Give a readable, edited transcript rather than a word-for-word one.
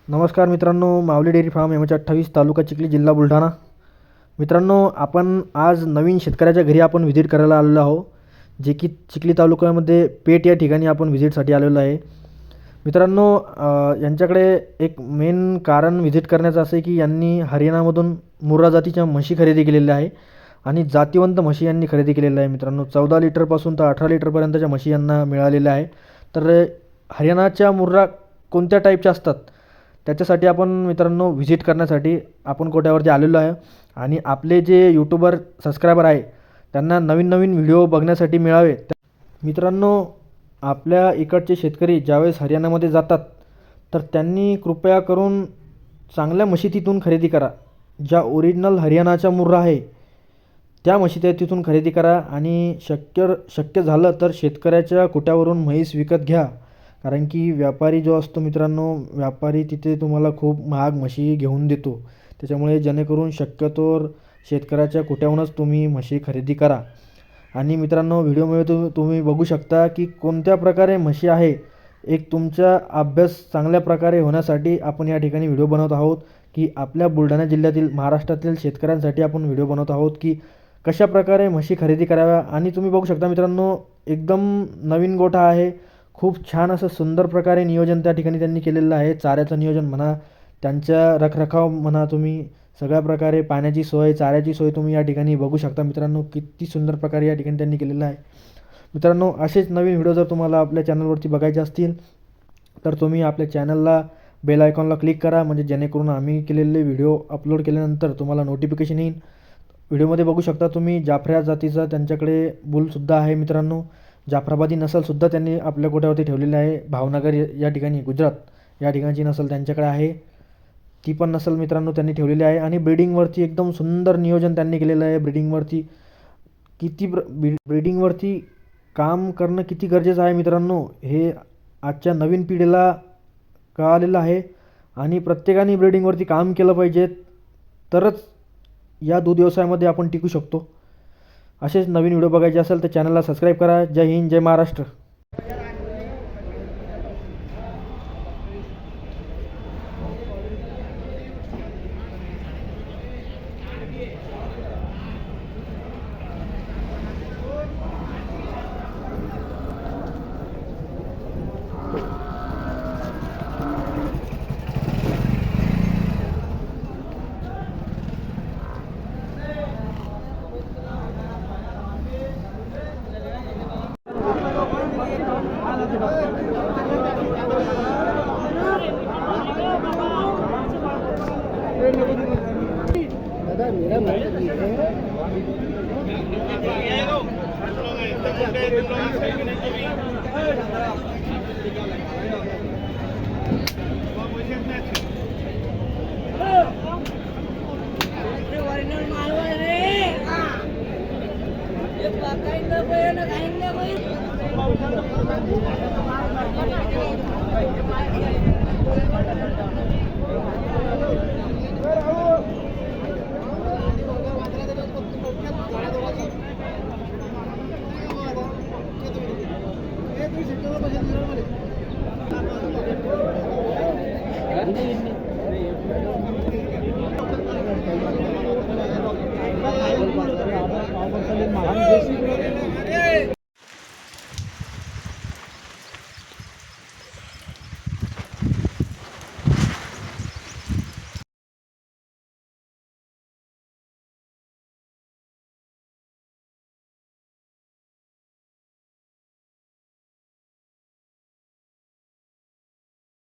नमस्कार मित्रांनो, माऊली dairy form एम/28 तालुका चिखली जिल्हा बुलढाणा. मित्रांनो, आपण आज नवीन शेतकऱ्याच्या घरी आपण व्हिजिट करायला आलेलो आहोत, जे की चिखली तालुक्यामध्ये पेठ या ठिकाणी आपण व्हिजिटसाठी आलेलो आहे. मित्रांनो, यांच्याकडे एक मेन कारण व्हिजिट करण्याचं असं आहे की यांनी हरियाणामधून मुर्रा जातीच्या म्हशी खरेदी केलेल्या आहे आणि जातिवंत म्हशी यांनी खरेदी केलेल्या आहे. मित्रांनो, 14 लिटरपासून तर 18 लिटरपर्यंतच्या म्हशी यांना मिळालेल्या आहे. तर हरियाणाच्या मुर्रा कोणत्या टाईपच्या असतात त्याच्यासाठी आपण मित्रांनो व्हिजिट करण्यासाठी आपण कोट्यावरती आलेलो आहे. आणि आपले जे यूट्यूबर सबस्क्रायबर आहे त्यांना नवीन नवीन व्हिडिओ बघण्यासाठी मिळावे. मित्रांनो, आपल्या इकडचे शेतकरी ज्यावेळेस हरियाणामध्ये जातात तर त्यांनी कृपया करून चांगल्या म्हशी तिथून खरेदी करा. ज्या ओरिजिनल हरियाणाचा मुर्रा आहे त्या म्हशी त्या तिथून खरेदी करा आणि शक्य झालं तर शेतकऱ्याच्या कुट्यावरून म्हैस विकत घ्या. कारण की व्यापारी जो असतो मित्रांनो, व्यापारी तिथे तुम्हाला खूप महाग म्हशी घेऊन देतो. त्याच्यामुळे जेणेकरून शक्यतोवर शेतकऱ्याच्या कुट्याहूनच तुम्ही म्हशी खरेदी करा. आणि मित्रांनो, व्हिडिओमध्ये तुम्ही बघू शकता की कोणत्या प्रकारे म्हशी आहे. एक तुमचा अभ्यास चांगल्या प्रकारे होण्यासाठी आपण या ठिकाणी व्हिडिओ बनवत आहोत की आपल्या बुलढाणा जिल्ह्यातील महाराष्ट्रातील शेतकऱ्यांसाठी आपण व्हिडिओ बनवत आहोत की कशा प्रकारे म्हशी खरेदी कराव्या. आणि तुम्ही बघू शकता मित्रांनो, एकदम नवीन गोठा आहे. खूप छान असं सुंदर प्रकारे नियोजन त्या ठिकाणी त्यांनी केलेलं आहे. चाऱ्याचं नियोजन म्हणा, त्यांच्या रखरखाव म्हणा, तुम्ही सगळ्या प्रकारे पाण्याची सोय, चाऱ्याची सोय तुम्ही या ठिकाणी बघू शकता. मित्रांनो, किती सुंदर प्रकारे या ठिकाणी त्यांनी केलेलं आहे. मित्रांनो, असेच नवीन व्हिडिओ जर तुम्हाला आपल्या चॅनलवरती बघायचे असतील तर तुम्ही आपल्या चॅनलला बेल आयकॉनला क्लिक करा, म्हणजे जेणेकरून आम्ही केलेले व्हिडिओ अपलोड केल्यानंतर तुम्हाला नोटिफिकेशन येईल. व्हिडिओमध्ये बघू शकता तुम्ही जाफरा जातीचा त्यांच्याकडे बुलसुद्धा आहे. मित्रांनो, जाफराबादी नसलसुद्धा त्यांनी आपल्या गोठ्यावरती ठेवलेली आहे. भावनगर या ठिकाणी, गुजरात या ठिकाणची नसल त्यांच्याकडे आहे. ती पण नसल मित्रांनो त्यांनी ठेवलेली आहे. आणि ब्रीडिंगवरती एकदम सुंदर नियोजन त्यांनी केलेलं आहे. ब्रीडिंगवरती ब्रीडिंगवरती काम करणं किती गरजेचं आहे मित्रांनो, हे आजच्या नवीन पिढीला कळालेलं आहे. आणि प्रत्येकाने ब्रीडिंगवरती काम केलं पाहिजे, तरच या दूध व्यवसायामध्ये आपण टिकू शकतो. असेच नवीन व्हिडिओ बघायचे असेल तर चॅनलला सबस्क्राईब करा. जय हिंद, जय महाराष्ट्र. महान